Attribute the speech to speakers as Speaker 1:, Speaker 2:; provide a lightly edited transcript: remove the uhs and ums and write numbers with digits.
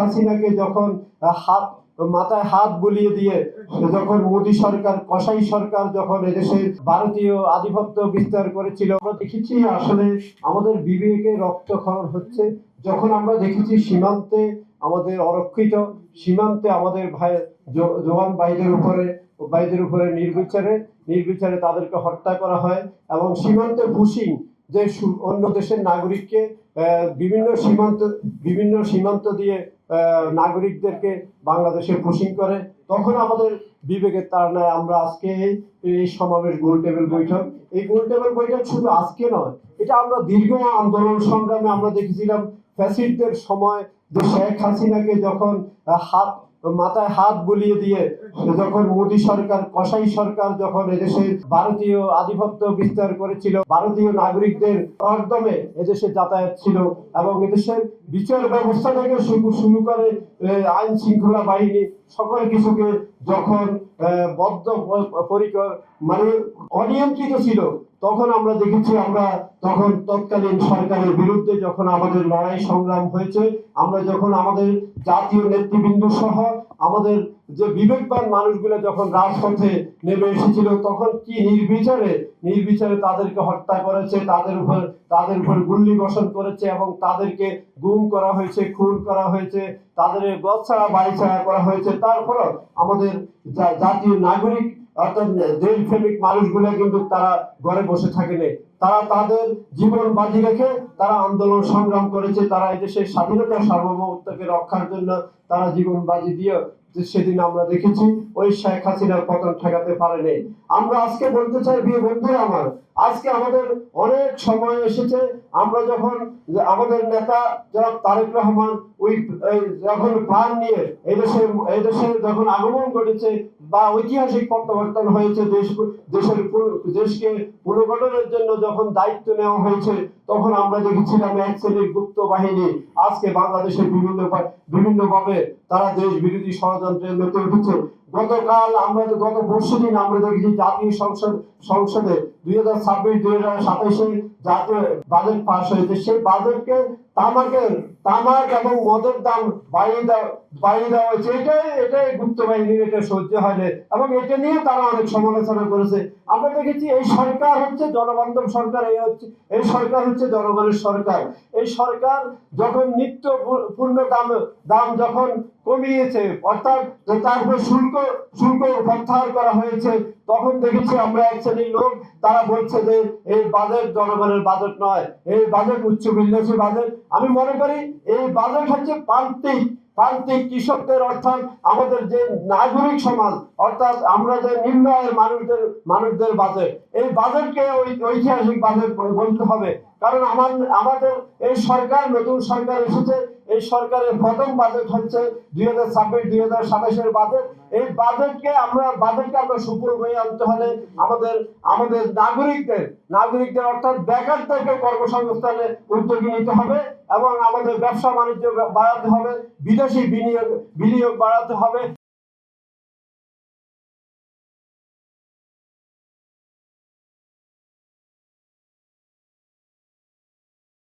Speaker 1: হাসিনাকে যখন হাত মাথায় হাত বুলিয়ে দিয়ে যখন মোদী সরকার কসাই সরকার যখন এদেশে ভারতীয় আধিপত্য বিস্তার করেছিল, আমরা দেখেছি আসলে আমাদের বিবেকে রক্তক্ষরণ হচ্ছে যখন আমরা দেখেছি সীমান্তে আমাদের অরক্ষিত সীমান্তে আমাদের ভাই জওয়ান ভাইদের উপরে নির্বিচারে তাদেরকে হত্যা করা হয় এবং সীমান্তে পুশিং যে অন্য দেশের নাগরিককে বিভিন্ন সীমান্ত দিয়ে নাগরিকদেরকে বাংলাদেশে পুশিং করে, তখন আমাদের বিবেকের তাড়নায় আমরা আজকে এই সমাবেশ গোল টেবিল বৈঠক শুধু আজকে নয়, এটা আমরা দীর্ঘ আন্দোলন সংগ্রামে আমরা দেখেছিলাম। ফ্যাসিস্টদের সময় যে শেখ হাসিনাকে যখন মাথায় হাত বুলিয়ে দিয়ে যখন মোদী সরকার কসাই সরকার যখন এদেশে ভারতীয় আধিপত্য বিস্তার করেছিল, ভারতীয় নাগরিকদের হরদমে এদেশে যাতায়াত ছিল এবং এদেশের বিচার ব্যবস্থা থেকে শুরু করে আইন শৃঙ্খলা বাহিনী সকল কিছুকে যখন বদ্ধ পরিকর মানে অনিয়ন্ত্রিত ছিল, তখন আমরা দেখেছি তখন তৎকালীন সরকারের বিরুদ্ধে যখন আমাদের লড়াই সংগ্রাম হয়েছে, আমরা যখন আমাদের জাতীয় নেতৃবৃন্দ সহ আমাদের যে বিবেকবান মানুষগুলো যখন রাজপথে নেমে এসেছিল, তখন কি নির্বিচারে তাদেরকে হত্যা করেছে, তাদের উপর গুল্লি বর্ষণ করেছে এবং তাদেরকে গুম করা হয়েছে, খুন করা হয়েছে, তাদের গদ ছাড়া বাড়ি ছাড়া করা হয়েছে। তারপরে আমাদের জাতীয় নাগরিক অর্থাৎ দেশপ্রেমিক মানুষগুলো কিন্তু তারা ঘরে বসে থাকেনি, তারা তাদের জীবন বাজি রেখে তারা আন্দোলন সংগ্রাম করেছে, তারা এদেশের স্বাধীনতা সার্বভৌমত্বকে রক্ষার জন্য তারা জীবন বাজি দিয়ে সেদিন আমরা দেখেছি ওই শেখ হাসিনার পতন ঠেকাতে পারেনি। আমরা আজকে বলতে চাই প্রিয় বন্ধুরা আমার, আজকে আমাদের অনেক সময় এসেছে, আমরা যখন আমাদের নেতা জনাব তারেক রহমান যখন প্রাণ নিয়ে এদেশে যখন আগমন ঘটেছে বা ঐতিহাসিক প্রত্যাবর্তন হয়েছে, দেশকে পুনর্গঠনের জন্য যখন দায়িত্ব নেওয়া হয়েছে, তখন আমরা দেখেছিলাম এক শ্রেণীর গুপ্ত বাহিনী আজকে বাংলাদেশের বিভিন্নভাবে তারা দেশ বিরোধী ষড়যন্ত্রে মেতে উঠেছে। গত পরশুদিন আমরা দেখেছি জাতীয় সংসদে 2026-2027 জাতীয় বাজেট পাস হয়েছে। সেই বাজেটকে তামাক এবং মদের দাম বাড়িয়ে দেওয়া হয়েছে। এটাই গুপ্ত বাহিনীর এটা সহ্য হয়নি এবং এটা নিয়ে তারা অনেক সমালোচনা করেছে। আমরা দেখেছি এই সরকার হচ্ছে জনবান্ধব সরকার, এই সরকার হচ্ছে জনগণের সরকার। এই সরকার যখন নিত্য পূর্ণ দাম যখন কমিয়েছে, অর্থাৎ তারপর শুল্ক প্রত্যাহার করা হয়েছে, তখন দেখেছি আমরা এক শ্রেণীর লোক তারা বলছে যে এই বাজেট জনগণের বাজেট নয়, এই বাজেট উচ্চ বিলাসী বাজেট। আমি মনে করি এই বাজেট হচ্ছে প্রান্তিক কৃষকদের, অর্থাৎ আমাদের যে নাগরিক সমাজ, অর্থাৎ আমরা যে নিম্ন আয়ের মানুষদের বাজেট। এই বাজেটকে ঐতিহাসিক বাজেট বলতে হবে, কারণ আমাদের এই সরকার নতুন সরকার এসেছে, এই সরকারের প্রথম বাজেট হচ্ছে 2026-2027 বাজেট। এই বাজেটকে আমরা সুফল হয়ে আনতে হলে আমাদের নাগরিকদের অর্থাৎ বেকারদেরকে কর্মসংস্থানে উদ্যোগী নিতে হবে এবং আমাদের ব্যবসা বাণিজ্য বাড়াতে হবে, বিদেশি বিনিয়োগ বাড়াতে হবে।